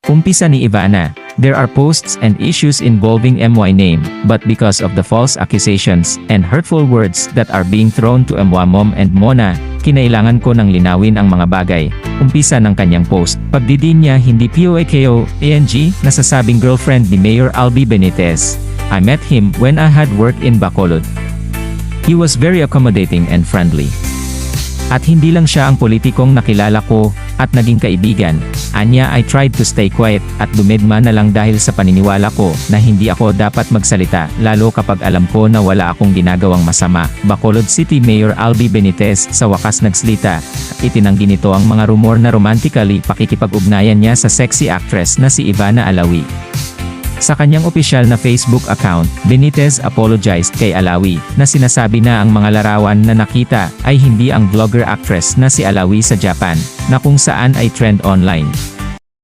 Umpisa ni Ivana, there are posts and issues involving MY name, but because of the false accusations and hurtful words that are being thrown to MY Mom and Mona, kinailangan ko nang linawin ang mga bagay. Umpisa ng kanyang post. Pagdidin niya hindi POAKO, ANG, nasasabing girlfriend ni Mayor Albi Benitez. I met him when I had worked in Bacolod. He was very accommodating and friendly. At hindi lang siya ang politikong nakilala ko, at naging kaibigan. Anya, I tried to stay quiet, at dumedma na lang dahil sa paniniwala ko, na hindi ako dapat magsalita, lalo kapag alam ko na wala akong ginagawang masama. Bacolod City Mayor Albi Benitez, sa wakas nagsalita, at itinanggi nito ang mga rumor na romantically pakikipag-ugnayan niya sa sexy actress na si Ivana Alawi. Sa kanyang opisyal na Facebook account, Benitez apologized kay Alawi, na sinasabi na ang mga larawan na nakita, ay hindi ang vlogger actress na si Alawi sa Japan, na kung saan ay trend online.